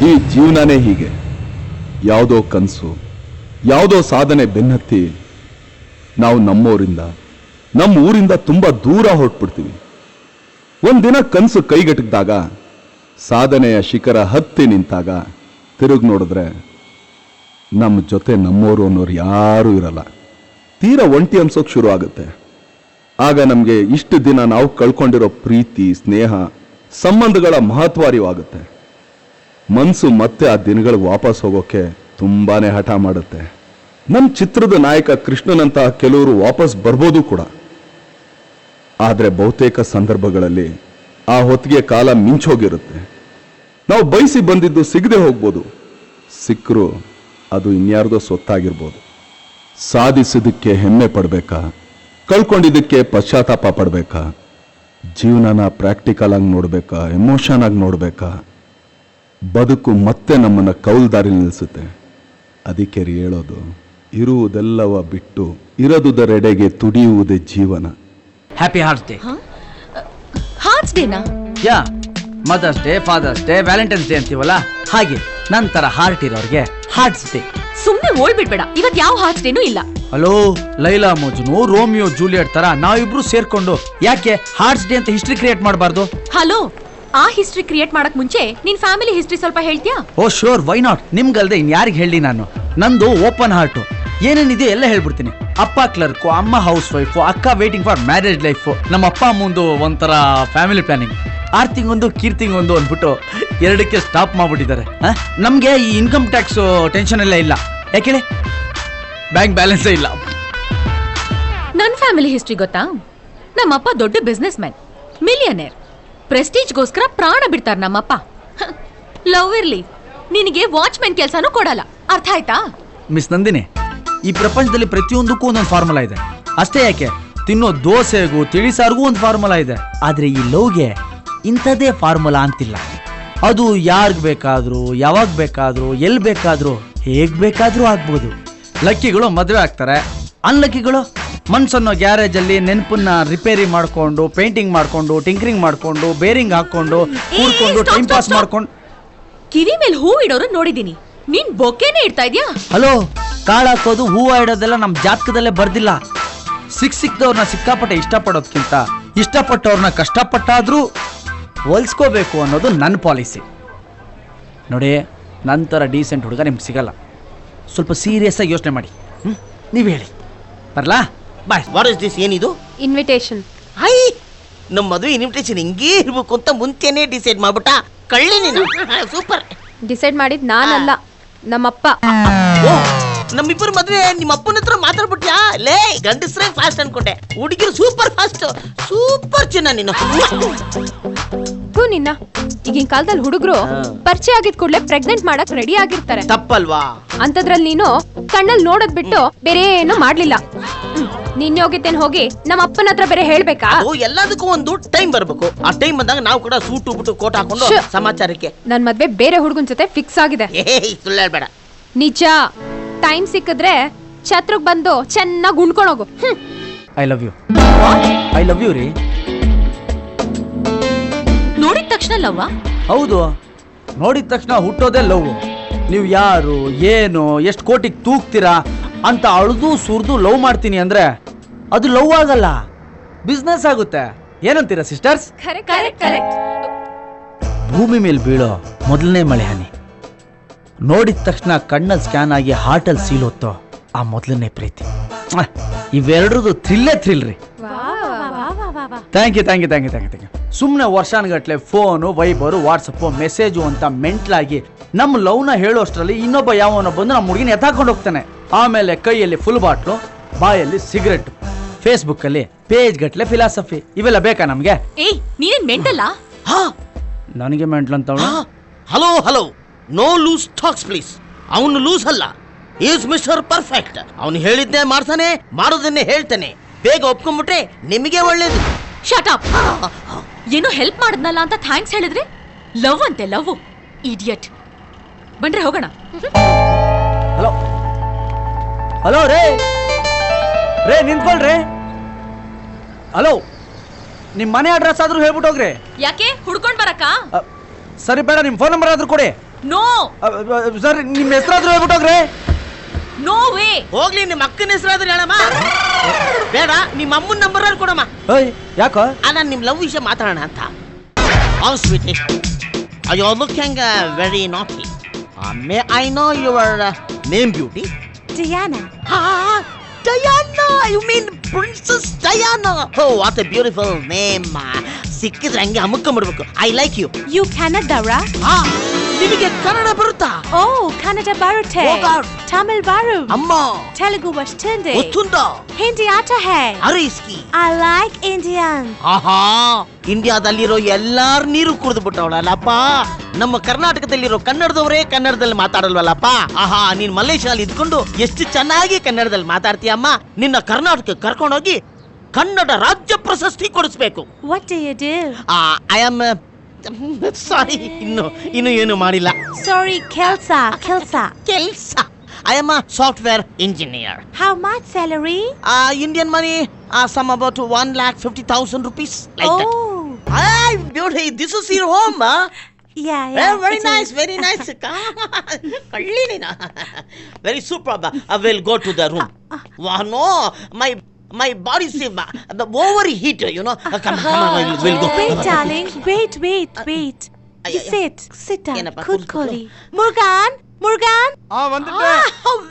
ಈ ಜೀವನನೇ ಹೀಗೆ, ಯಾವುದೋ ಕನಸು, ಯಾವುದೋ ಸಾಧನೆ ಬೆನ್ನತ್ತಿ ನಾವು ನಮ್ಮೂರಿಂದ, ನಮ್ಮ ಊರಿಂದ ತುಂಬಾ ದೂರ ಹೊರಟ್ಬಿಡ್ತೀವಿ. ಒಂದಿನ ಕನಸು ಕೈಗೆಟಕಿದಾಗ, ಸಾಧನೆಯ ಶಿಖರ ಹತ್ತಿ ನಿಂತಾಗ ತಿರುಗಿ ನೋಡಿದ್ರೆ ನಮ್ಮ ಜೊತೆ ನಮ್ಮೋರು ಅನ್ನೋರು ಯಾರೂ ಇರಲ್ಲ. ತೀರಾ ಒಂಟಿ ಅನ್ಸೋಕ್ ಶುರು ಆಗುತ್ತೆ. ಆಗ ನಮಗೆ ಇಷ್ಟು ದಿನ ನಾವು ಕಳ್ಕೊಂಡಿರೋ ಪ್ರೀತಿ, ಸ್ನೇಹ, ಸಂಬಂಧಗಳ ಮಹತ್ವ ಅರಿವಾಗುತ್ತೆ. ಮನಸ್ಸು ಮತ್ತೆ ಆ ದಿನಗಳಿಗೆ ವಾಪಸ್ ಹೋಗೋಕೆ ತುಂಬಾನೇ ಹಠ ಮಾಡುತ್ತೆ. ನಮ್ಮ ಚಿತ್ರದ ನಾಯಕ ಕೃಷ್ಣನಂತಹ ಕೆಲವರು ವಾಪಸ್ ಬರ್ಬೋದು ಕೂಡ. ಆದರೆ ಬಹುತೇಕ ಸಂದರ್ಭಗಳಲ್ಲಿ ಆ ಹೊತ್ತಿಗೆ ಕಾಲ ಮಿಂಚೋಗಿರುತ್ತೆ. ನಾವು ಬಯಸಿ ಬಂದಿದ್ದು ಸಿಗದೆ ಹೋಗ್ಬೋದು, ಸಿಕ್ಕರು ಅದು ಇನ್ಯಾರ್ದೋ ಸೊತ್ತಾಗಿರ್ಬೋದು. ಸಾಧಿಸಿದ್ದಕ್ಕೆ ಹೆಮ್ಮೆ ಪಡ್ಬೇಕಾ, ಕಳ್ಕೊಂಡಿದ್ದಕ್ಕೆ ಪಶ್ಚಾತ್ತಾಪ ಪಡ್ಬೇಕಾ, ಜೀವನನ ಪ್ರಾಕ್ಟಿಕಲ್ ಆಗಿ ನೋಡ್ಬೇಕಾ, ಎಮೋಷನ್ ಆಗಿ ನೋಡ್ಬೇಕಾ? ಬದುಕು ಮತ್ತೆ ನಮ್ಮನ್ನ ಕೌಲ್ದಾರಿ ನಿಲ್ಲಿಸುತ್ತೆ. ಅದಕ್ಕೆ ಹೇಳೋದು, ಇರುವುದೆಲ್ಲವ ಬಿಟ್ಟು ಇರದುದರೆಡೆಗೆ ತುಡಿಯುವುದೇ ಜೀವನ. Happy hearts day. ಹಾರ್ಟ್ಸ್ ಡೇನಾ? Yeah, mother's day, father's day, Valentine's day ಅಂತೀವಲ್ಲ ಹಾಗೆ ನಂತರ ಹಾರ್ಟ್ ಇರೋರಿಗೆ ಹಾರ್ಟ್ಸ್ ಡೇ. ಸುಮ್ನೆ ಓಡ್ಬಿಡ್ಬೇಡ, ಇವತ್ ಯಾವ ಹಾರ್ಟ್ಸ್ ಡೇನೂ ಇಲ್ಲ. Hello, Laila Majnu, Romeo Juliet ತರ ನಾವಿಬ್ರು ಸೇರ್ಕೊಂಡು ಯಾಕೆ ಹಾರ್ಟ್ಸ್ ಡೇ ಅಂತ ಹಿಸ್ಟ್ರಿ ಕ್ರಿಯೇಟ್ ಮಾಡಬಾರ್ದು? ಹಲೋ, ಆ ಹಿಸ್ಟ್ರಿ ಕ್ರಿಯೇಟ್ ಮಾಡಕ್ ಮುಂಚೆ ನಿನ್ ಫ್ಯಾಮಿಲಿ ಹಿಸ್ಟ್ರಿ ಸ್ವಲ್ಪ ಹೇಳ್ತೀಯಾ? Oh sure, why not. ನಿಮ್ಗಲ್ದೆ ಇನ್ಯಾರಿಗೆ ಹೇಳಿ ನಾನು? ನಂದು ಓಪನ್ ಹಾರ್ಟು, ಏನೇನಿದೆ ಎಲ್ಲ ಹೇಳ್ಬಿಡ್ತೀನಿ. ಅಪ್ಪ ಕ್ಲರ್ಕು, ಅಮ್ಮ ಹೌಸ್ ವೈಫು, ಅಕ್ಕ ವೇಟಿಂಗ್ ಫಾರ್ ಮ್ಯಾರೇಜ್ ಲೈಫು, ನಮ್ಮ ಅಪ್ಪ ಅಮ್ಮಂದು ಒಂಥರ ಫ್ಯಾಮಿಲಿ ಪ್ಲಾನಿಂಗ್. ಆರ್ತಿಂಗೊಂದು ಕೀರ್ತಿಂಗೊಂದು ಅಂದ್ಬಿಟ್ಟು ಎರಡಕ್ಕೆ ಸ್ಟಾಪ್ ಮಾಡ್ಬಿಟ್ಟಿದ್ದಾರೆ. ನಮ್ಗೆ ಈ ಇನ್ಕಮ್ ಟ್ಯಾಕ್ಸ್ ಟೆನ್ಷನ್ ಎಲ್ಲ ಇಲ್ಲ. ಯಾಕೆ ಬ್ಯಾಂಕ್ ಬ್ಯಾಲೆನ್ಸೇ ಇಲ್ಲ. ನನ್ ಫ್ಯಾಮಿಲಿ ಹಿಸ್ಟ್ರಿ ಗೊತ್ತಾ? ನಮ್ಮಪ್ಪ ದೊಡ್ಡ ಬಿಸ್ನೆಸ್ ಮ್ಯಾನ್, ಮಿಲಿಯನೇರ್. ಪ್ರೆಸ್ಟೀಜ್ಗೋಸ್ಕರ ಪ್ರಾಣ ಬಿಡ್ತಾರ ನಮ್ಮಪ್ಪ. ಲವ್ ಇರ್ಲಿ, ನಿನಗೆ ವಾಚ್ಮೆನ್ ಕೆಲಸನೂ ಕೊಡಲ್ಲ. ಅರ್ಥ ಆಯ್ತಾ? ಮಿಸ್ ನಂದಿನಿ, ಈ ಪ್ರಪಂಚದಲ್ಲಿ ಪ್ರತಿಯೊಂದಕ್ಕೂ ಒಂದೊಂದು ಫಾರ್ಮುಲಾ ಇದೆ. ಅಷ್ಟೇ ಯಾಕೆ, ತಿನ್ನೋ ದೋಸೆಗೂ ತಿಳಿಸಾರಿಗೂ ಒಂದು ಫಾರ್ಮುಲಾ ಇದೆ. ಆದ್ರೆ ಈ ಲವ್ಗೆ ಇಂಥದ್ದೇ ಫಾರ್ಮುಲಾ ಅಂತಿಲ್ಲ. ಅದು ಯಾರ್ಗ್ ಬೇಕಾದ್ರೂ, ಯಾವಾಗ ಬೇಕಾದ್ರೂ, ಎಲ್ಲಿ ಬೇಕಾದ್ರೂ, ಹೇಗ್ ಬೇಕಾದ್ರೂ ಆಗ್ಬೋದು. ಲಕ್ಕಿಗಳು ಮದುವೆ ಆಗ್ತಾರೆ, ಅನ್ಲಕ್ಕಿಗಳು ಮನ್ಸನ್ನೋ ಗ್ಯಾರೇಜ್ ಅಲ್ಲಿ ನೆನಪನ್ನ ರಿಪೇರಿ ಮಾಡ್ಕೊಂಡು, ಪೇಂಟಿಂಗ್ ಮಾಡ್ಕೊಂಡು, ಟಿಂಕರಿಂಗ್ ಮಾಡ್ಕೊಂಡು, ಬೇರಿಂಗ್ ಹಾಕೊಂಡು, ಕೂಡ್ಕೊಂಡು, ಟೈಮ್ ಪಾಸ್ ಮಾಡ್ಕೊಂಡು. ಕಿವಿ ಮೇಲೆ ಹೂ ಇಡೋರು ನೋಡಿದೀನಿ, ನೀನ್ ಬೊಕ್ಕೆನೇ ಇಡ್ತಾ ಇದ್ಯಾ? ಹಲೋ, ಕಾಳಾಕೋದು, ಹೂವು ಇಡೋದೆಲ್ಲ ನಮ್ ಜಾತಕದಲ್ಲೇ ಬರ್ದಿಲ್ಲ. ಸಿಕ್ದವ್ರನ್ನ ಸಿಕ್ಕಾಪಟ್ಟೆ ಇಷ್ಟಪಡೋದ್ಕಿಂತ ಇಷ್ಟಪಟ್ಟವ್ರನ್ನ ಕಷ್ಟಪಟ್ಟಾದ್ರೂ ಹೋಲ್ಸ್ಕೋಬೇಕು ಅನ್ನೋದು ನನ್ನ ಪಾಲಿಸಿ. ನೋಡಿ, ನಂತರ ಡೀಸೆಂಟ್ ಹುಡುಗ ನಿಮ್ಗೆ ಸಿಗಲ್ಲ. ಸ್ವಲ್ಪ ಸೀರಿಯಸ್ ಆಗಿ ಯೋಚನೆ ಮಾಡಿ. ನೀವು ಹೇಳಿ, ಬರ್ಲಾ? ಬಾಯ್. What is this? ಏನಿದು? ಇನ್ವಿಟೇಷನ್. ಹೈ, ನಮ್ಮ ಮದುವೆ ಇನ್ವಿಟೇಷನ್ ಹಿಂಗೇ ಇರ್ಬೇಕು ಅಂತ ಮುಂಚೆನೆ ಡಿಸೈಡ್ ಮಾಡ್ಬಿಟ್ಟ. ಕಳ್ಳಿ ನೀನು. ಸೂಪರ್. ಡಿಸೈಡ್ ಮಾಡಿದ್ ನಾನಲ್ಲ, ನಮ್ಮಪ್ಪ. ನಮ್ಮಿಬ್ಬರು ಮದ್ವೆ ನಿಮ್ಮ ಅಪ್ಪನ ಹತ್ರ ಮಾತಾಡ್ಬಿಟ್ಯಾ? ಲೇ, ಗಂಡಸ್ರೇ ಫಾಸ್ಟ್ ಅನ್ಕೊಂಡೆ, ಹುಡುಗಿರು ಸೂಪರ್ ಫಾಸ್ಟ್. ಸೂಪರ್ ಚಿನ್ನ ನೀನು. ನಿನ್ನ ಈಗಿನ ಕಾಲದಲ್ಲಿ ಹುಡುಗರು ಪರಿಚಯ ಆಗಿದ್ ಕೂಡಲೇ ಪ್ರೆಗ್ನೆಂಟ್ ಮಾಡಕ್ ರೆಡಿ ಆಗಿರ್ತಾರೆ. ತಪ್ಪಲ್ವಾ? ಅಂತದ್ರಲ್ಲಿ ನೀನು ಕಣ್ಣಲ್ಲಿ ನೋಡೋದ್ ಬಿಟ್ಟು ಬೇರೆ ಏನು ಮಾಡ್ಲಿಲ್ಲ. ನಿನ್ನೆ ಹೋಗಿತ್ತೇನ್ ಹೋಗಿ ನಮ್ಮ ಅಪ್ಪನ ಹತ್ರ ಬೇರೆ ಹೇಳ್ಬೇಕಾ? ಎಲ್ಲದಕ್ಕೂ ಒಂದು ಟೈಮ್ ಬರ್ಬೇಕು. ಆ ಟೈಮ್ ಬಂದಾಗ ನಾವು ಕೂಡ ಸೂಟು ಬಿಟ್ಟು ಕೋಟ್ ಹಾಕೊಂಡು ಸಮಾಚಾರಕ್ಕೆ. ನನ್ ಮದ್ವೆ ಬೇರೆ ಹುಡುಗನ್ ಜೊತೆ ಫಿಕ್ಸ್ ಆಗಿದೆ. ಸುಳ್ಳು ಹೇಳ್ಬೇಡ. ನಿಜ. ಟೈಮ್ ಸಿಕ್ಕಿದ್ರೆ ಛತ್ರಕ್ ಬಂದು ಚೆನ್ನಾಗಿ ಉಣ್ಕೊಂಡೋಗು. I love you. I love you ರೀ. ನೋಡಿದ ತಕ್ಷಣ ಲವ್ವ? ಹೌದು, ನೋಡಿದ ತಕ್ಷಣ ಹುಟ್ಟೋದೇ ಲವ್. ನೀವು ಯಾರು, ಏನು, ಎಷ್ಟು ಕೋಟಿಗೆ ತೂಗ್ತೀರಾ ಅಂತ ಅಳ್ದು ಸುರಿದು ಲವ್ ಮಾಡ್ತೀನಿ ಅಂದ್ರೆ ಅದು ಲವ್ ಆಗಲ್ಲ, ಬಿಸ್ನೆಸ್ ಆಗುತ್ತೆ. ಏನಂತೀರಾ ಸಿಸ್ಟರ್ಸ್? ಭೂಮಿ ಮೇಲೆ ಬೀಳೋ ಮೊದಲನೇ ಮಳೆ ಹನಿ, ನೋಡಿದ ತಕ್ಷಣ ಕಣ್ಣಲ್ಲಿ ಸ್ಕ್ಯಾನ್ ಆಗಿ ಹಾರ್ಟಲ್ಲಿ ಸೀಲ್ ಹೊತ್ತೋ ಆ ಮೊದಲನೇ ಪ್ರೀತಿ. ಇವೆರಡರದು ಥ್ರಿಲ್ಲೇ ಥ್ರಿಲ್ ರೀ. Thank you. ಸುಮ್ಮನೆ ವರ್ಷಾನುಗಟ್ಲೆ ಫೋನು, ವೈಬರು, ವಾಟ್ಸಪ್ಪು, ಮೆಸೇಜು ಅಂತ ಮೆಂಟ್ಲಾಗಿ ನಮ್ಮ ಲವ್ನ ಹೇಳೋಷ್ಟರಲ್ಲಿ ಇನ್ನೊಬ್ಬ ಯಾವನೋ ಬಂದು ನಮ್ಮ ಹುಡುಗಿನ ಎತ್ತಾಕೊಂಡು ಹೋಗ್ತಾನೆ. ಆಮೇಲೆ ಕೈಯಲ್ಲಿ ಫುಲ್ ಬಾಟ್ಲು, ಬಾಯಲ್ಲಿ ಸಿಗರೆಟ್, ಫೇಸ್ಬುಕ್ಕಲ್ಲಿ ಪೇಜ್ ಗಟ್ಲೆ ಫಿಲಾಸಫಿ. ಇವೆಲ್ಲ ಬೇಕಾ ನಮ್ಗೆ? ನೀನೇನ್ ಮೆಂಟಲ್ಲ? ನನಗೆ ಮೆಂಟ್ಲ್ ಅಂತ. Hello, no loose talks please. ಅವನು ಲೂಸ್ ಅಲ್ಲ, ಈಸ್ ಮಿಸ್ಟರ್ ಪರ್ಫೆಕ್ಟ್. ಅವನು ಹೇಳಿದ್ನೇ ಮಾಡ್ತಾನೆ, ಮಾಡೋದನ್ನೇ ಹೇಳ್ತಾನೆ. ಬೇಗ ಒಪ್ಕೊಂಡ್ಬಿಟ್ರೆ ನಿಮಗೆ ಒಳ್ಳೇದು. Shut up. ಏನೋ ಹೆಲ್ಪ್ ಮಾಡಿದ್ನಲ್ಲ ಅಂತ ಥ್ಯಾಂಕ್ಸ್ ಹೇಳಿದ್ರೆ ಲವ್ ಅಂತೆ ಲವ್. ಇಡಿಯಟ್. ಬನ್ರಿ ಹೋಗೋಣ. ಹಲೋ ರೇ ನಿಂತ್ಕೊಳ್ರಿ. ಹಲೋ, ನಿಮ್ ಮನೆ ಅಡ್ರೆಸ್ ಆದ್ರೂ ಹೇಳ್ಬಿಟ್ಟು ಹೋಗ್ರಿ. ಯಾಕೆ ಹುಡ್ಕೊಂಡ್ ಬರಕ್ಕ? ಸರಿ ಬೇಡ, ನಿಮ್ ಫೋನ್ ನಂಬರ್ ಆದ್ರೂ ಕೊಡಿ. ನೋ ಸರ್ ನಿಮ್ಮ ಹೆಸರಾದ್ರೂ ಹೇಳ್ಬಿಟ್ಟೋಗ್ರೆ. No way. ಹೋಗ್ಲಿ ನಿಮ್ಮ ಅಕ್ಕನ ಹೆಸರಾದ್ರೆ ಹೇಳಮ್ಮ. ಬೇಡ ನಿಮ್ಮ ಅಮ್ಮನ ನಂಬರ್ ಕೊಡಮ್ಮ. ಓಯ್ ಯಾಕೋ? ನಾನು ನಿಮ್ಮ ಲವ್ ವಿಷಯ ಮಾತಾಡೋಣ ಅಂತ. How sweetie, you are looking very naughty. May I know your name beauty? Diana. Diana, you mean Princess Diana? Oh, what a beautiful name. ಸಿಕ್ಕಿದ್ರೆ ಹಂಗೆ ಅಮ್ಮಕ್ಕೊಂಬಿಡ್ಬೇಕು. I like you. You Kannadara? ನಿಮಗೆ ಕನ್ನಡ ಬರುತ್ತಾ? Oh, Kannada Barute. Oh God. Tamil Baru. ಅಮ್ಮ Telugu Vastunde. ಗೊತ್ತುಂಟಾ? Hindi aata hai. ಅರಿಸ್ಕಿ. I like Indian. ಆಹಾ, ಇಂಡಿಯಾದಲ್ಲಿರೋ ಎಲ್ಲಾರ ನೀರು ಕುಡಿದು ಬಿಟ್ಟವಳಲ್ಲಪ್ಪ. ನಮ್ಮ ಕರ್ನಾಟಕದಲ್ಲಿರೋ ಕನ್ನಡದವರೇ ಕನ್ನಡದಲ್ಲಿ ಮಾತಾಡಲ್ವಲ್ಲಪ್ಪ. ಆಹಾ, ನೀನ್ ಮಲೇಷ್ಯಾದಲ್ಲಿ ಇದ್ಕೊಂಡು ಎಷ್ಟು ಚೆನ್ನಾಗಿ ಕನ್ನಡದಲ್ಲಿ ಮಾತಾಡ್ತೀಯಮ್ಮ. ನಿನ್ನ ಕರ್ನಾಟಕಕ್ಕೆ ಕರ್ಕೊಂಡೋಗಿ ಕನ್ನಡ ರಾಜ್ಯ ಪ್ರಶಸ್ತಿ ಕೊಡಿಸ್ಬೇಕು. What do you do? I am sorry, ಇನ್ನು ಏನು ಮಾಡಿಲ್ಲ. Sorry, Kelsa. ಕೆಲ್ಸ I am software engineer. How much salary? Indian money, some about 1,50,000 rupees. Like that. Oh. Hey, beauty, this is your home, huh? Yeah. Very it nice, is. very nice. Kalli nina. Very superb. I will go to the room. Wow, no, my body is overheat, you know. Come on, we'll go. Wait, darling. Wait. Sit down. ಏನಪ್ಪ, Kudkoli. Murugan.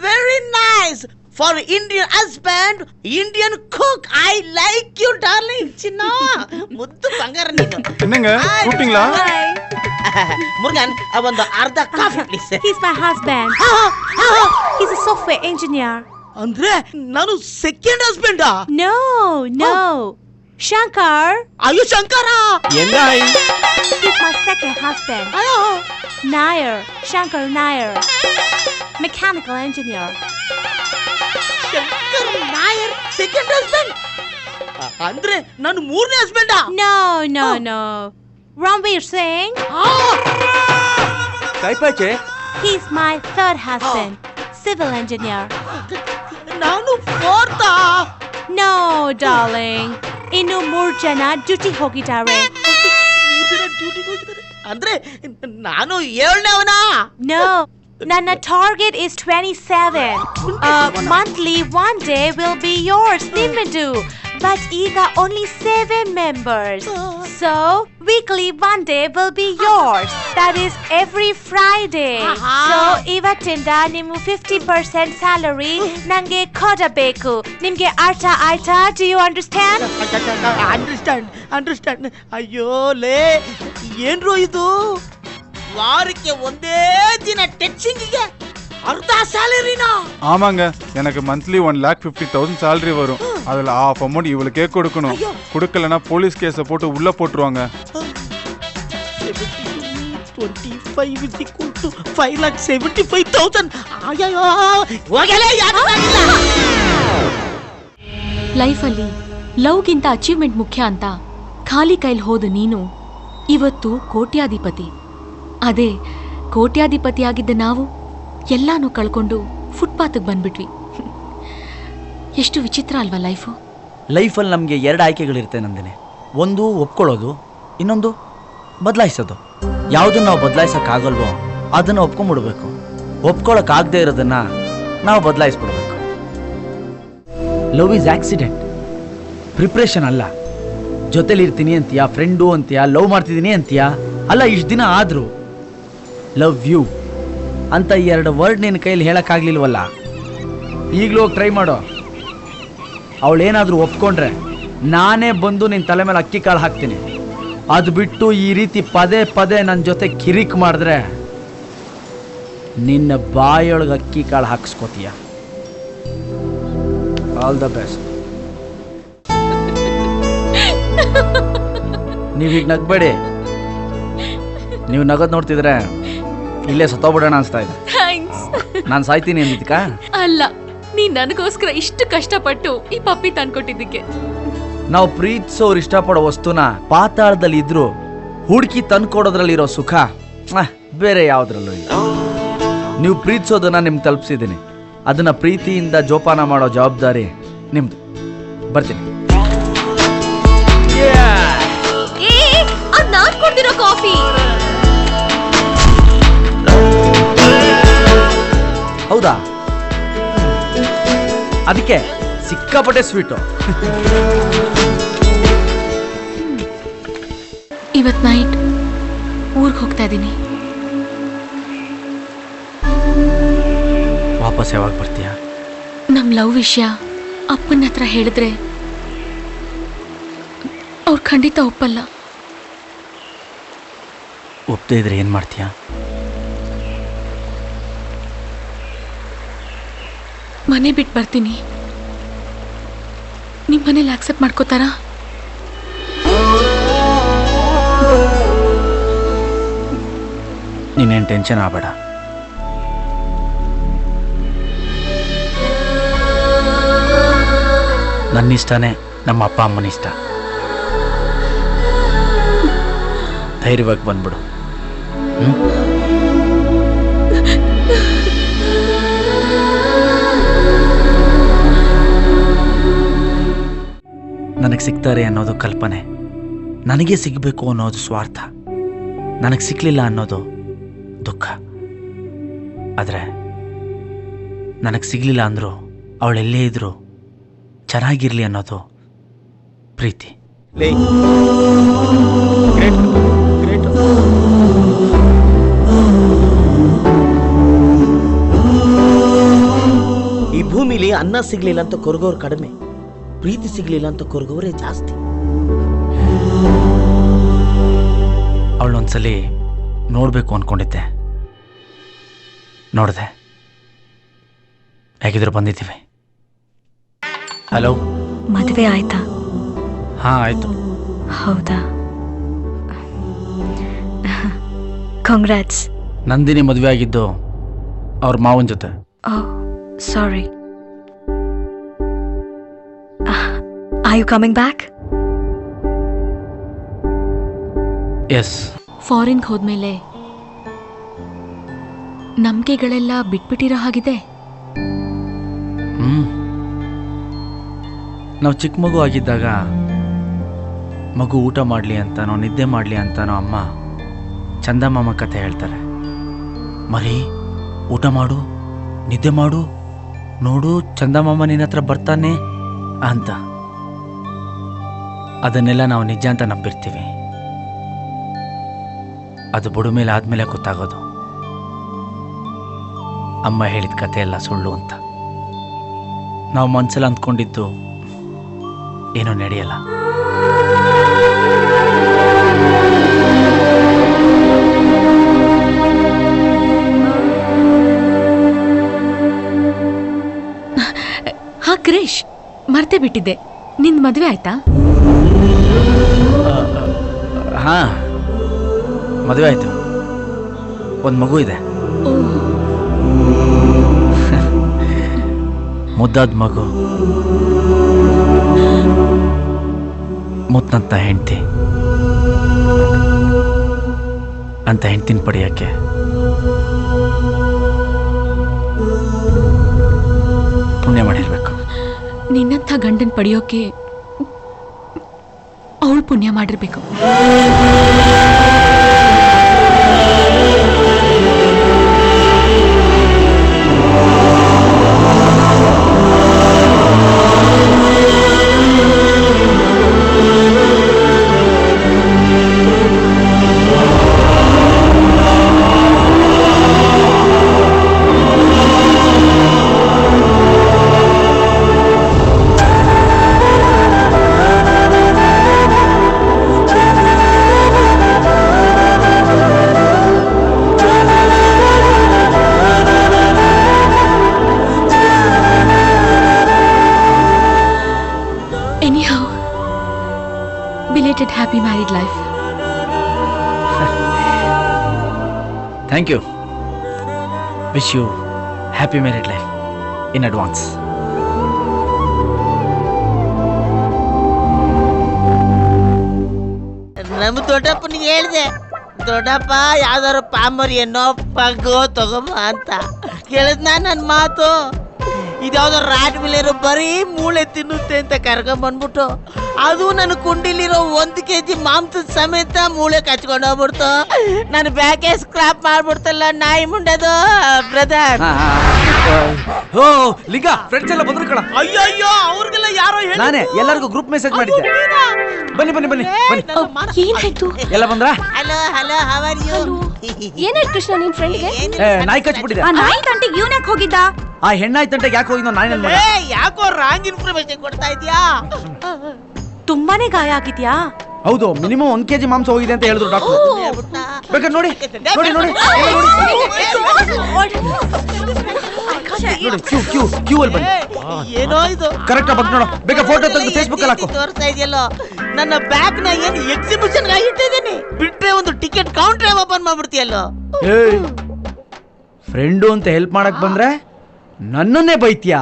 Very nice. For Indian husband, Indian cook. I like you, darling. Chinna. ಮುದ್ದು ಬಂಗಾರ ನೀನು. என்னங்க கூப்பிட்டீங்களா? Hi. Murugan, ಒಂದು ಅರ್ಧ coffee please. He's my husband. He's a software engineer. ಅಂದ್ರೆ ನಾನು ಸೆಕೆಂಡ್ ಹಸ್ಬೆಂಡಾ? No. Shankar. ಅಯ್ಯೋ ಶಂಕರ. என்ன He's my second husband. Nair. Shankar Nair. Mechanical engineer. Shankar Nair second husband ಅಂದ್ರೆ ನಾನು ಮೂರನೇ ಹಸ್ಬೆಂಡಾ? No. Ranveer Singh. கைப்பாச்சே? He's my third husband. Civil engineer. ನಾನು ಫೋರ್ತಾ? No, darling. Innu 3 jana duty ಹೋಗಿದ್ದಾರೆ. ಡ್ಯೂಟಿಗೆ ಹೋಗಿದ್ದಾರೆ ಅಂದ್ರೆ ನಾನು ಏಳನೇವನಾ? No. Nana target is 27. Monthly 1 day will be yours, Nimadu. But Iga only 7 members. So weekly 1 day will be yours. That is every Friday. So ivatinda nimu 50% salary nange kodabeku. Nimge arta aita, do you understand? Understand. ಅಯ್ಯೋ ಲೇ, ಏನ್ರೋ ಇದು? ವಾರಕ್ಕೆ ಒಂದೇ ದಿನ ಟೆಚಿಂಗಿಗೆ ಅರ್ಧ ಸ್ಯಾಲರಿನಾ? ஆமாங்க, எனக்கு monthly 1,50,000 salary வரும். அதுல half amount இவளுக்கே கொடுக்கணும். கொடுக்கலனா போலீஸ் கேஸ போட்டு உள்ள போட்டுருவாங்க. 25 is equal to 5,75,000. ಅಯ್ಯೋ ಹೋಗಲೇ, ಯಾರು ಮಾಡಿಲ್ಲ. ಲೈಫಲ್ಲಿ ಲವ್ಗಿಂತ ಅಚೀವ್ಮೆಂಟ್ ಮುಖ್ಯ ಅಂತ ಖಾಲಿ ಕೈಲಿ ಹೋದ ನೀನು ಇವತ್ತು ಕೋಟ್ಯಾಧಿಪತಿ. ಅದೇ ಕೋಟ್ಯಾಧಿಪತಿ ಆಗಿದ್ದ ನಾವು ಎಲ್ಲಾನು ಕಳ್ಕೊಂಡು ಫುಟ್ಪಾತ್ಗೆ ಬಂದ್ಬಿಟ್ವಿ. ಎಷ್ಟು ವಿಚಿತ್ರ ಅಲ್ವಾ ಲೈಫು? ಲೈಫಲ್ಲಿ ನಮಗೆ 2 ಆಯ್ಕೆಗಳಿರುತ್ತೆ ನಂದಿನಿ. ಒಂದು ಒಪ್ಕೊಳ್ಳೋದು, ಇನ್ನೊಂದು ಬದಲಾಯಿಸೋದು. ಯಾವುದನ್ನು ನಾವು ಬದಲಾಯಿಸೋಕ್ಕಾಗಲ್ವೋ ಅದನ್ನು ಒಪ್ಕೊಂಡ್ಬಿಡ್ಬೇಕು. ಒಪ್ಕೊಳ್ಳೋಕ್ಕಾಗದೇ ಇರೋದನ್ನು ನಾವು ಬದಲಾಯಿಸ್ಬಿಡ್ಬೇಕು. ಲವ್ ಈಸ್ ಆಕ್ಸಿಡೆಂಟ್, ಪ್ರಿಪ್ರೇಷನ್ ಅಲ್ಲ. ಜೊತೆಲಿರ್ತೀನಿ ಅಂತೀಯಾ, ಫ್ರೆಂಡು ಅಂತೀಯಾ, ಲವ್ ಮಾಡ್ತಿದ್ದೀನಿ ಅಂತೀಯಾ, ಅಲ್ಲ ಇಷ್ಟು ದಿನ ಆದರೂ ಲವ್ ಯು ಅಂತ 2 ವರ್ಡ್ ನಿನ್ನ ಕೈಯಲ್ಲಿ ಹೇಳೋಕ್ಕಾಗ್ಲಿಲ್ವಲ್ಲ. ಈಗಲೂ ಹೋಗಿ ಟ್ರೈ ಮಾಡೋ. ಅವಳೇನಾದರೂ ಒಪ್ಕೊಂಡ್ರೆ ನಾನೇ ಬಂದು ನಿನ್ನ ತಲೆ ಮೇಲೆ ಅಕ್ಕಿ ಕಾಳು ಹಾಕ್ತೀನಿ. ಅದು ಬಿಟ್ಟು ಈ ರೀತಿ ಪದೇ ಪದೇ ನನ್ನ ಜೊತೆ ಕಿರಿಕ್ ಮಾಡಿದ್ರೆ ನಿನ್ನ ಬಾಯೊಳಗೆ ಅಕ್ಕಿ ಕಾಳು ಹಾಕಿಸ್ಕೋತೀಯ. All the best. ನೀವೀಗ ನಗ್ಬೇಡಿ. ನೀವು ನಗದ್ ನೋಡ್ತಿದ್ರೆ ಇಲ್ಲೇ ಸತ್ತೋಗ್ಬಿಡೋಣ ಅನ್ಸ್ತಾ ಇದೆ. ನಾನು ಸಾಯ್ತೀನಿ ಅಂದಿದ್ಕ ಅಲ್ಲ, ನೀನ್ ನನಗೋಸ್ಕರ ಇಷ್ಟು ಕಷ್ಟಪಟ್ಟು ಈ ಪಪ್ಪಿ ತಂದ್ಕೊಟ್ಟಿದ್ದಕ್ಕೆ. ನಾವು ಪ್ರೀತಿಸೋರು ಇಷ್ಟಪಡೋ ವಸ್ತುನ ಪಾತಾಳದಲ್ಲಿ ಇದ್ರು ಹುಡುಕಿ ತಂದ್ಕೊಡೋದ್ರಲ್ಲಿರೋ ಸುಖ ಬೇರೆ ಯಾವ್ದ್ರಲ್ಲೂ ಇಲ್ಲ. ನೀವು ಪ್ರೀತಿಸೋದನ್ನ ನಿಮ್ಗೆ ತಲುಪಿಸಿದ್ದೀನಿ. ಅದನ್ನ ಪ್ರೀತಿಯಿಂದ ಜೋಪಾನ ಮಾಡೋ ಜವಾಬ್ದಾರಿ ನಿಮ್ದು. ಬರ್ತೀನಿ. ಅದ್ ನಾನ್ ಕೊಡ್ತಿರೋ ಕಾಫಿ. ಹೌದಾ? ಅದಕ್ಕೆ ಸಿಕ್ಕಾಪಟ್ಟೆ ಸ್ವೀಟು. ಇವತ್ ನೈಟ್ ಊರ್ಗ್ ಹೋಗ್ತಾ ಇದೀನಿ. ವಾಪಸ್ ಯಾವಾಗ ಬರ್ತೀಯಾ? ನಮ್ ಲವ್ ವಿಷಯ ಅಪ್ಪನ ಹತ್ರ ಹೇಳಿದ್ರೆ ಅವ್ರು ಖಂಡಿತ ಒಪ್ಪಲ್ಲ. ಒಪ್ಪದೇ ಇದ್ರೆ ಏನ್ ಮಾಡ್ತೀಯಾ? ಮನೆ ಬಿಟ್ಟು ಬರ್ತೀನಿ. ನಿಮ್ ಮನೇಲಿ ಆಕ್ಸೆಪ್ಟ್ ಮಾಡ್ಕೋತಾರಾ? ನೀನೇನು ಟೆನ್ಷನ್ ಆಗಬೇಡ. ನನ್ನಿಷ್ಟನೇ ನಮ್ಮ ಅಪ್ಪ ಅಮ್ಮನ ಇಷ್ಟ. ಧೈರ್ಯವಾಗಿ ಬಂದ್ಬಿಡು. ನನಗೆ ಸಿಗ್ತಾರೆ ಅನ್ನೋದು ಕಲ್ಪನೆ, ನನಗೆ ಸಿಗಬೇಕು ಅನ್ನೋದು ಸ್ವಾರ್ಥ, ನನಗೆ ಸಿಕ್ಕಲಿಲ್ಲ ಅನ್ನೋದು ದುಃಖ. ಆದರೆ ನನಗೆ ಸಿಗಲಿಲ್ಲ ಅಂದರೂ ಅವಳೆಲ್ಲೇ ಇದ್ದರೂ ಚೆನ್ನಾಗಿರಲಿ ಅನ್ನೋದು ಪ್ರೀತಿ. ಈ ಭೂಮಿಲಿ ಅನ್ನ ಸಿಗ್ಲಿಲ್ಲ ಅಂತ ಕೊರಗೋರು ಕಡಿಮೆ, ಪ್ರೀತಿ ಸಿಗ್ಲಿಲ್ಲ ಅಂತ ಕೊರಗೋರೇ ಜಾಸ್ತಿ. ಅವಳೊಂದ್ಸಲಿ ನೋಡಬೇಕು ಅಂದ್ಕೊಂಡಿದ್ದೆ, ನೋಡಿದೆ. ಹೇಗಿದ್ರು ಬಂದಿದ್ದೀವಿ. ಹಲೋ, ಮದುವೆ ಆಯ್ತಾ? ಹಾಂ ಆಯಿತು. ಹೌದಾ? ಕಾಂಗ್ರಾಟ್ಸ್. ನಂದಿನಿ ಮದುವೆ ಆಗಿದ್ದು ಅವ್ರ ಮಾವನ ಜೊತೆ. Sorry. Are you coming back? Yes. ಫಾರಿನ್ಗೆ ಹೋದ್ಮೇಲೆ ನಂಬಿಕೆಗಳೆಲ್ಲ ಬಿಟ್ಬಿಟ್ಟಿರೋ ಹಾಗಿದೆ. ನಾವು ಚಿಕ್ಕ ಮಗು ಆಗಿದ್ದಾಗ ಮಗು ಊಟ ಮಾಡಲಿ ಅಂತಾನೋ ನಿದ್ದೆ ಮಾಡಲಿ ಅಂತಾನೋ ಅಮ್ಮ ಚಂದಮಾಮ ಕಥೆ ಹೇಳ್ತಾರೆ. ಮರಿ ಊಟ ಮಾಡು, ನಿದ್ದೆ ಮಾಡು, ನೋಡು ಚಂದಮಾಮ ನಿನ್ನ ಹತ್ರ ಬರ್ತಾನೆ ಅಂತ. ಅದನ್ನೆಲ್ಲ ನಾವು ನಿಜ ಅಂತ ನಂಬಿರ್ತೀವಿ. ಅದು ಬುಡ ಮೇಲೆ ಆದ್ಮೇಲೆ ಗೊತ್ತಾಗೋದು ಅಮ್ಮ ಹೇಳಿದ ಕಥೆ ಎಲ್ಲ ಸುಳ್ಳು ಅಂತ. ನಾವು ಮನ್ಸಲ್ಲಿ ಅಂದ್ಕೊಂಡಿದ್ದು ಏನೂ ನಡೆಯಲ್ಲ. ಹಾ ಕ್ರೇಶ್, ಮರ್ತೇ ಬಿಟ್ಟಿದ್ದೆ. ನಿಂದ್ ಮದ್ವೆ ಆಯ್ತಾ? ಹಾಂ, ಮದುವೆ ಆಯಿತು. ಒಂದು ಮಗು ಇದೆ, ಮುದ್ದಾದ ಮಗು, ಮುತ್ತಂತ ಹೆಂಡ್ತಿ. ಅಂತ ಹೆಂಡ್ತಿನ ಪಡೆಯೋಕ್ಕೆ ಪುಣ್ಯ ಮಾಡಿರ್ಬೇಕು. ನಿನ್ನಂಥ ಗಂಡನ್ ಪಡೆಯೋಕೆ ಅವಳು ಪುಣ್ಯ ಮಾಡಿರ್ಬೇಕು. Belated happy married life. Thank you. Wish you happy married life in advance. ನಮ್ಮ ದೊಡ್ಡಪ್ಪನಿಗೆ ಹೇಳಿದೆ, ದೊಡ್ಡಪ್ಪ ಯಾವ್ದಾರು ಪಾಮರಿ ಏನೋ ಪಗ್ಗೋ ತಗೊಂಬ ಅಂತ. ಕೇಳಿದ್ನ ನನ್ನ ಮಾತು. ಇದ್ಯಾವ್ದೋ ರಾಟ್ ಬಿಲೇರು ಬರೀ ಮೂಳೆ ತಿನ್ನುತ್ತೆ ಅಂತ ಕರ್ಕೊಂಬಂದ್ಬಿಟ್ಟು ಅದು ನನ್ನ ಕುಂಡಿಲಿರೋ 1 kg ಮಾಂಸದ ಸಮೇತ ಮೂಳೆ ಕಚ್ಕೊಂಡು ಹೋಗ್ಬಿಡ್ತು. ನನ್ನ ಬ್ಯಾಕೆ ಸ್ಕ್ರಾಪ್ ಮಾಡ್ಬಿಡ್ತಲ್ಲ ನಾಯಿ ಮುಂಡದು ಬ್ರದರ್. ಓ ಲಿಂಗ ಫ್ರೆಂಡ್ಸ್ ಎಲ್ಲ ಬಂದ್ರು ಕಣ. ಅಯ್ಯೋ ಅವ್ರಿಗೆಲ್ಲ ಯಾರೋ ಹೇಳಿ ನಾನೇ ಎಲ್ಲರಿಗೂ ಗ್ರೂಪ್ ಮೆಸೇಜ್ ಮಾಡಿದ್ದೆ. ಬನ್ನಿ ಬನ್ನಿ ಬನ್ನಿ ಬನ್ನಿ. ಏನಾಯ್ತು? ಎಲ್ಲ ಬಂದ್ರ? Hello hello how are you? ಏನಾಯ್ತು ಕೃಷ್ಣ ನಿನ್ ಫ್ರೆಂಡ್ಗೆ? ನಾಯಿ ಕಚ್ಬಿಟ್ಟಿದೆ. ಆ ನಾಯಿ ತಂಟೆಗೆ ಇವನ್ ಯಾಕೆ ಹೋಗಿದ್ದ? ಆ ಹೆಣ್ಣಾಯ್ ತಂಟೆಗೆ ಯಾಕೆ ಹೋಗಿದ್ನೋ ನಾಯಿ ನನ್ನ. ಯಾಕೋ ರಾಂಗ್ ಇನ್ಫಾರ್ಮೇಶನ್ ಕೊಡ್ತಾ ಇದೀಯಾ? ತುಂಬಾನೇ ಗಾಯ ಆಗಿದ್ಯಾ? ಹೌದು, ಮಿನಿಮಮ್ 1 kg ಮಾಂಸ ಹೋಗಿದೆ ಅಂತ ಹೇಳಿದ್ರು ಡಾಕ್ಟರ್. ಬೇಕಾದ್ರೆ ನೋಡಿ ನೋಡಿ ನೋಡಿ ಕ್ಯೂ ಅಲ್ಲಿ ಬನ್ನಿ. ಏನೋ ಇದು ಕರೆಕ್ಟ್ ಆಗಿ ನೋಡು. ಬೇಕಾ ಫೋಟೋ ತೆಗೆದು ಫೇಸ್ಬುಕ್ ಅಲ್ಲಿ ಹಾಕು. ತೋರಿಸ್ತಾ ಇದೆಯಲ್ಲೋ ನನ್ನ ಬ್ಯಾಗ್ ನ ಏನು ಎಕ್ಸಿಬಿಷನ್ ಇಟ್ಟಿದ್ದೀನಿ. ಬಿಟ್ರೆ ಒಂದು ಟಿಕೆಟ್ ಕೌಂಟರ್ ಓಪನ್ ಮಾಡ್ಬಿಡ್ತೀಯಲ್ಲೋ. ಫ್ರೆಂಡು ಅಂತ ಹೆಲ್ಪ್ ಮಾಡಕ್ ಬಂದ್ರೆ ನನ್ನನ್ನೇ ಬೈತ್ಯಾ?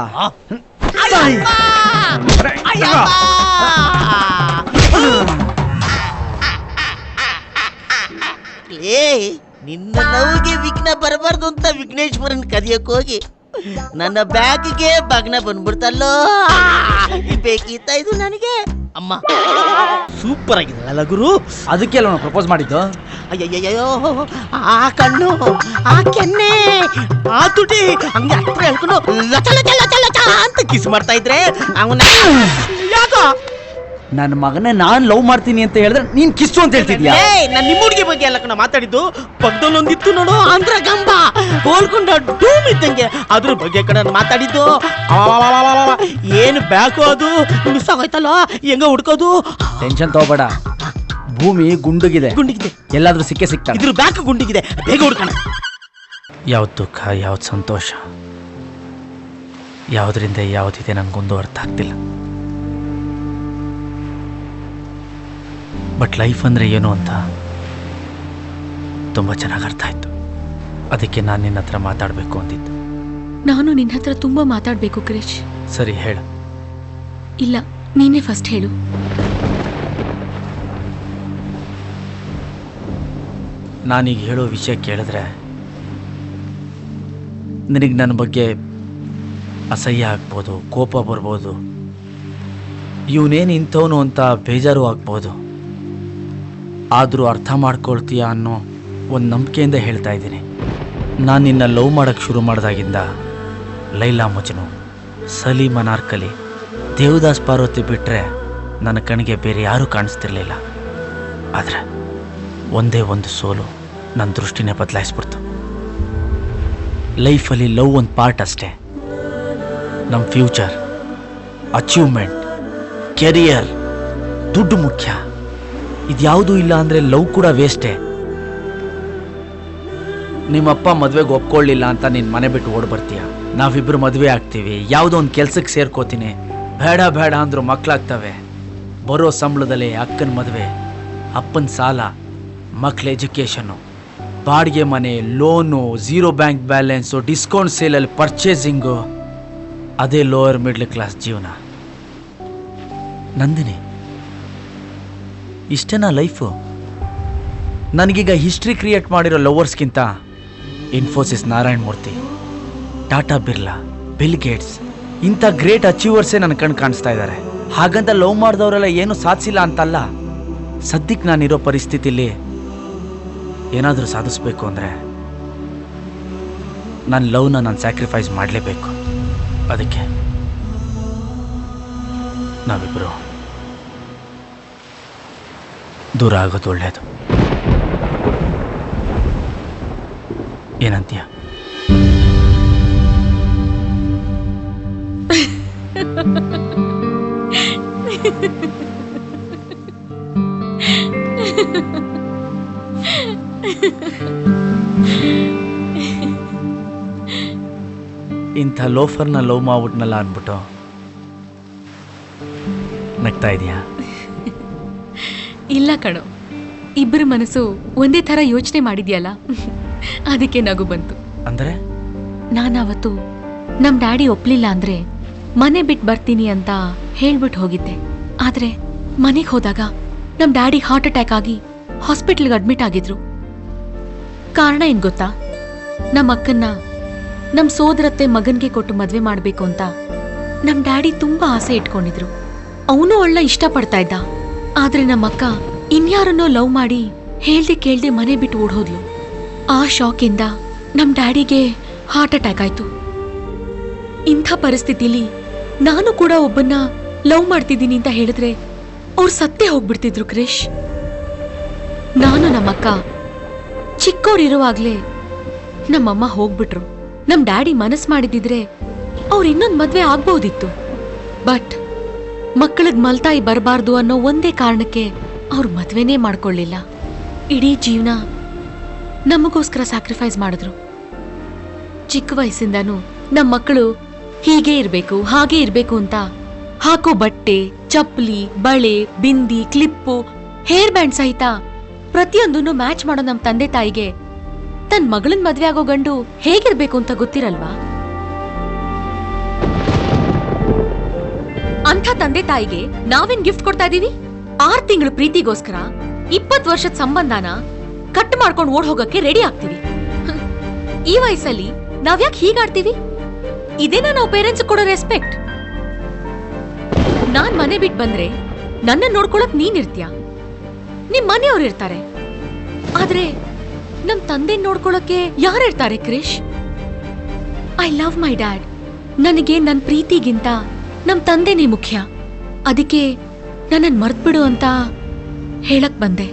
ಏ ನಿನ್ನ ನೋವಿಗೆ ವಿಘ್ನ ಬರಬಾರ್ದು ಅಂತ ವಿಘ್ನೇಶ್ವರನ್ ಕದಿಯಕ್ ಹೋಗಿ ನನ್ನ ಬ್ಯಾಗಿಗೆ ಬಗ್ನ ಬಂದ್ಬಿಡ್ತಲ್ಲೋ. ಬೇಕಿತ್ತ ಇದು ನನಗೆ? ಅಮ್ಮ ಸೂಪರ್ ಆಗಿದಲ್ಲ ಗುರು. ಅದಕ್ಕೆ ಅಲ್ಲ ಪ್ರಪೋಸ್ ಮಾಡಿದ್ದು. ಅಯ್ಯಯ್ಯೋ ಆ ಕಣ್ಣು, ಆ ಕೆನ್ನೆ, ಆ ತುಟಿ ಹಂಗೆ ಹತ್ರ ಹೇಳ್ಕೊಂಡು ಲಚ ಲಚ ಲಚ ಲಚ ಅಂತ ಕಿಸ್ ಮಾಡ್ತಾ ಇದ್ರೆ ಅವನ ಯಾಕೋ ನನ್ನ ಮಗನೇ ನಾನ್ ಲವ್ ಮಾಡ್ತೀನಿ ಅಂತ ಹೇಳಿದ್ರೆ ನೀನ್ ಕಿಸ್ಸು ಅಂತ ಹೇಳ್ತಿದ್ಯಾ? ನಾನು ನಿಮ್ಮ ಹುಡುಗಿ ಬಗ್ಗೆ ಎಲ್ಲ ಕಣ ಮಾತಾಡಿದ್ದು. ಪಕ್ಕದಲ್ಲೊಂದಿತ್ತು ನೋಡು ಆಂಧ್ರ ಗಂಬ ಗೋಲ್ಕೊಂಡ ಡೂಮ್ ಇದ್ದಂಗೆ, ಅದ್ರ ಬಗ್ಗೆ ಕಣ ಮಾತಾಡಿದ್ದು. ಏನು ಬ್ಯಾಕು ಅದು ಮಿಸ್ ಆಗೋಯ್ತಲ್ಲ, ಹೆಂಗ ಹುಡ್ಕೋದು? ಟೆನ್ಷನ್ ತಗೋಬೇಡ, ಭೂಮಿ ಗುಂಡುಗಿದೆ, ಗುಂಡಿಗಿದೆ, ಎಲ್ಲಾದ್ರೂ ಸಿಕ್ಕೇ ಸಿಗ್ತಾ. ಇದ್ರ ಬ್ಯಾಕ್ ಗುಂಡಿಗಿದೆ, ಬೇಗ ಹುಡ್ಕೋಣ. ಯಾವ್ದು ದುಃಖ, ಯಾವ್ದು ಸಂತೋಷ, ಯಾವ್ದ್ರಿಂದ ಯಾವ್ದಿದೆ ನನ್ಗೊಂದು ಅರ್ಥ ಆಗ್ತಿಲ್ಲ. ಬಟ್ ಲೈಫ್ ಅಂದರೆ ಏನು ಅಂತ ತುಂಬ ಚೆನ್ನಾಗಿ ಅರ್ಥ ಆಯಿತು. ಅದಕ್ಕೆ ನಾನು ನಿನ್ನ ಹತ್ರ ಮಾತಾಡಬೇಕು ಅಂತಿದ್ದು. ನಾನು ನಿನ್ನ ಹತ್ರ ತುಂಬಾ ಮಾತಾಡ್ಬೇಕು ಕ್ರಿಶ್. ಸರಿ ಹೇಳು. ಇಲ್ಲ, ನೀನೇ ಫಸ್ಟ್ ಹೇಳು. ನಾನೀಗ ಹೇಳೋ ವಿಷಯ ಕೇಳಿದ್ರೆ ನಿನಗೆ ನನ್ನ ಬಗ್ಗೆ ಅಸಹ್ಯ ಆಗ್ಬೋದು, ಕೋಪ ಬರ್ಬೋದು, ಇವನೇನು ಇಂಥವನು ಅಂತ ಬೇಜಾರು ಆಗ್ಬೋದು. ಆದರೂ ಅರ್ಥ ಮಾಡ್ಕೊಳ್ತೀಯ ಅನ್ನೋ ಒಂದು ನಂಬಿಕೆಯಿಂದ ಹೇಳ್ತಾ ಇದ್ದೀನಿ. ನಾನು ನಿನ್ನ ಲವ್ ಮಾಡೋಕ್ಕೆ ಶುರು ಮಾಡಿದಾಗಿಂದ ಲೈಲಾ ಮಜ್ನು, ಸಲೀಮ್ ಅನಾರ್ಕಲಿ, ದೇವದಾಸ್ ಪಾರ್ವತಿ ಬಿಟ್ಟರೆ ನನ್ನ ಕಣ್ಣಿಗೆ ಬೇರೆ ಯಾರೂ ಕಾಣಿಸ್ತಿರ್ಲಿಲ್ಲ. ಆದರೆ ಒಂದೇ ಒಂದು ಸೋಲು ನನ್ನ ದೃಷ್ಟಿನೇ ಬದಲಾಯಿಸ್ಬಿಡ್ತು. ಲೈಫಲ್ಲಿ ಲವ್ ಒಂದು ಪಾರ್ಟ್ ಅಷ್ಟೇ. ನಮ್ಮ ಫ್ಯೂಚರ್, ಅಚೀವ್ಮೆಂಟ್, ಕೆರಿಯರ್, ದುಡ್ಡು ಮುಖ್ಯ. ಇದ್ಯಾವುದೂ ಇಲ್ಲ ಅಂದರೆ ಲವ್ ಕೂಡ ವೇಸ್ಟೇ. ನಿಮ್ಮಪ್ಪ ಮದುವೆಗೆ ಒಪ್ಕೊಳ್ಳಿಲ್ಲ ಅಂತ ನೀನು ಮನೆ ಬಿಟ್ಟು ಓಡ್ ಬರ್ತೀಯ. ನಾವಿಬ್ಬರು ಮದುವೆ ಆಗ್ತೀವಿ, ಯಾವುದೋ ಒಂದು ಕೆಲ್ಸಕ್ಕೆ ಸೇರ್ಕೋತೀನಿ. ಬೇಡ ಬೇಡ ಅಂದರೂ ಮಕ್ಕಳಾಗ್ತವೆ. ಬರೋ ಸಂಬಳದಲ್ಲಿ ಅಕ್ಕನ ಮದುವೆ, ಅಪ್ಪನ ಸಾಲ, ಮಕ್ಕಳ ಎಜುಕೇಷನ್ನು, ಬಾಡಿಗೆ ಮನೆ, loan, zero bank balance, discount ಸೇಲಲ್ಲಿ ಪರ್ಚೇಸಿಂಗು, ಅದೇ ಲೋಯರ್ ಮಿಡ್ಲ್ ಕ್ಲಾಸ್ ಜೀವನ. ನಂದಿನಿ, ಇಷ್ಟೇನಾ ಲೈಫು? ನನಗೀಗ ಹಿಸ್ಟ್ರಿ ಕ್ರಿಯೇಟ್ ಮಾಡಿರೋ ಲವರ್ಸ್ಗಿಂತ ಇನ್ಫೋಸಿಸ್ ನಾರಾಯಣ್ ಮೂರ್ತಿ, ಟಾಟಾ ಬಿರ್ಲಾ, ಬಿಲ್ ಗೇಟ್ಸ್ ಇಂಥ ಗ್ರೇಟ್ ಅಚೀವರ್ಸೇ ನನ್ನ ಕಣ್ಣು ಕಾಣಿಸ್ತಾ ಇದ್ದಾರೆ. ಹಾಗಂತ ಲವ್ ಮಾಡಿದವರೆಲ್ಲ ಏನೂ ಸಾಧಿಸಿಲ್ಲ ಅಂತಲ್ಲ. ಸದ್ಯಕ್ಕೆ ನಾನಿರೋ ಪರಿಸ್ಥಿತಿಲಿ ಏನಾದರೂ ಸಾಧಿಸ್ಬೇಕು ಅಂದರೆ ನನ್ನ ಲವ್ನ ನಾನು ಸ್ಯಾಕ್ರಿಫೈಸ್ ಮಾಡಲೇಬೇಕು. ಅದಕ್ಕೆ ನಾವಿಬ್ಬರು ದೂರ ಆಗೋದು ಒಳ್ಳೆಯದು. ಏನಂತೀಯ? ಇಂಥ ಲೋಫರ್ನ ಲವ್ ಮಾಡ್ಬಿಟ್ನಲ್ಲ ಅಂದ್ಬಿಟ್ಟು ನಗ್ತಾ ಇದೆಯಾ? ಇಲ್ಲ ಕಣೋ, ಇಬ್ಬರ ಮನಸ್ಸು ಒಂದೇ ಥರ ಯೋಚನೆ ಮಾಡಿದ್ಯಲ್ಲ, ಅದಕ್ಕೆ ನಗು ಬಂತು. ಅಂದರೆ ನಾನವತ್ತು ನಮ್ಮ ಡ್ಯಾಡಿ ಒಪ್ಲಿಲ್ಲ ಅಂದ್ರೆ ಮನೆ ಬಿಟ್ಟು ಬರ್ತೀನಿ ಅಂತ ಹೇಳ್ಬಿಟ್ಟು ಹೋಗಿದ್ದೆ. ಆದ್ರೆ ಮನೆಗೆ ಹೋದಾಗ ನಮ್ಮ ಡ್ಯಾಡಿ ಹಾರ್ಟ್ ಅಟ್ಯಾಕ್ ಆಗಿ ಹಾಸ್ಪಿಟ್ಲ್ಗೆ ಅಡ್ಮಿಟ್ ಆಗಿದ್ರು. ಕಾರಣ ಏನ್ ಗೊತ್ತಾ? ನಮ್ಮ ಅಕ್ಕನ್ನ ನಮ್ಮ ಸೋದರತ್ತೆ ಮಗನ್ಗೆ ಕೊಟ್ಟು ಮದ್ವೆ ಮಾಡ್ಬೇಕು ಅಂತ ನಮ್ಮ ಡ್ಯಾಡಿ ತುಂಬಾ ಆಸೆ ಇಟ್ಕೊಂಡಿದ್ರು. ಅವನು ಅವಳನ್ನ ಇಷ್ಟಪಡ್ತಾ ಇದ್ದ. ಆದ್ರೆ ನಮ್ಮಕ್ಕ ಇನ್ಯಾರನ್ನೋ ಲವ್ ಮಾಡಿ ಹೇಳ್ದೆ ಕೇಳ್ದೆ ಮನೆ ಬಿಟ್ಟು ಓಡೋದ್ಲು. ಆ ಶಾಕಿಂದ ನಮ್ ಡ್ಯಾಡಿಗೆ ಹಾರ್ಟ್ ಅಟ್ಯಾಕ್ ಆಯ್ತು. ಇಂಥ ಪರಿಸ್ಥಿತಿಲಿ ನಾನು ಕೂಡ ಒಬ್ಬನ್ನ ಲವ್ ಮಾಡ್ತಿದ್ದೀನಿ ಅಂತ ಹೇಳಿದ್ರೆ ಅವ್ರು ಸತ್ತೇ ಹೋಗ್ಬಿಡ್ತಿದ್ರು ಕ್ರಿಶ್. ನಾನು ನಮ್ಮಕ್ಕ ಚಿಕ್ಕವ್ರಿರುವಾಗ್ಲೇ ನಮ್ಮಮ್ಮ ಹೋಗ್ಬಿಟ್ರು. ನಮ್ ಡ್ಯಾಡಿ ಮನಸ್ ಮಾಡಿದಿದ್ರೆ ಅವ್ರು ಇನ್ನೊಂದ್ ಮದ್ವೆ ಆಗ್ಬೋದಿತ್ತು. ಬಟ್ ಮಕ್ಕಳಿಗ್ ಮಲ್ತಾಯಿ ಬರಬಾರ್ದು ಅನ್ನೋ ಒಂದೇ ಕಾರಣಕ್ಕೆ ಅವ್ರು ಮದ್ವೆನೇ ಮಾಡ್ಕೊಳ್ಳಿಲ್ಲ. ಇಡೀ ಜೀವನ ನಮಗೋಸ್ಕರ ಸ್ಯಾಕ್ರಿಫೈಸ್ ಮಾಡಿದ್ರು. ಚಿಕ್ಕ ವಯಸ್ಸಿಂದಾನು ನಮ್ಮ ಮಕ್ಕಳು ಹೀಗೆ ಇರ್ಬೇಕು ಹಾಗೆ ಇರ್ಬೇಕು ಅಂತ ಹಾಕೋ ಬಟ್ಟೆ, ಚಪ್ಪಲಿ, ಬಳೆ, ಬಿಂದಿ, ಕ್ಲಿಪ್ಪು, ಹೇರ್ ಬ್ಯಾಂಡ್ ಸಹಿತ ಪ್ರತಿಯೊಂದನ್ನು ಮ್ಯಾಚ್ ಮಾಡೋ ನಮ್ ತಂದೆ ತಾಯಿಗೆ ತನ್ ಮಗಳನ್ ಮದ್ವೆ ಆಗೋ ಗಂಡು ಹೇಗಿರ್ಬೇಕು ಅಂತ ಗೊತ್ತಿರಲ್ವಾ? ಅಂಥ ತಂದೆ ತಾಯಿಗೆ ನಾವೇನ್ ಗಿಫ್ಟ್ ಕೊಡ್ತಾ ಇದೀವಿ? 6 ತಿಂಗಳ ಪ್ರೀತಿಗೋಸ್ಕರ 20 ವರ್ಷದ ಸಂಬಂಧನ ಕಟ್ ಮಾಡ್ಕೊಂಡು ಓಡ್ ಹೋಗಕ್ಕೆ ರೆಡಿ ಆಗ್ತೀವಿ. ಈ ವಯಸ್ಸಲ್ಲಿ ನಾವ್ಯಾಕೆ ಹೀಗಾಡ್ತೀವಿ? ಇದೇನಾ ನಾವು ಪೇರೆಂಟ್ಸ್ ಕೊಡೋ ರೆಸ್ಪೆಕ್ಟ್? ನಾನ್ ಮನೆ ಬಿಟ್ಟು ಬಂದ್ರೆ ನನ್ನ ನೋಡ್ಕೊಳಕ್ ನೀನ್ ಇರ್ತೀಯ, ನಿಮ್ ಮನೆಯವ್ರು ಇರ್ತಾರೆ. ಆದ್ರೆ ನಮ್ ತಂದೆ ನೋಡ್ಕೊಳಕ್ಕೆ ಯಾರಿರ್ತಾರೆ Krish? I love my dad. ನನಗೆ ನನ್ ಪ್ರೀತಿಗಿಂತ ನಮ್ ತಂದೆನೇ ಮುಖ್ಯ. ಅದಕ್ಕೆ ನನ್ನನ್ ಮರ್ತ್ಬಿಡು ಅಂತ ಹೇಳಕ್ ಬಂದೆ.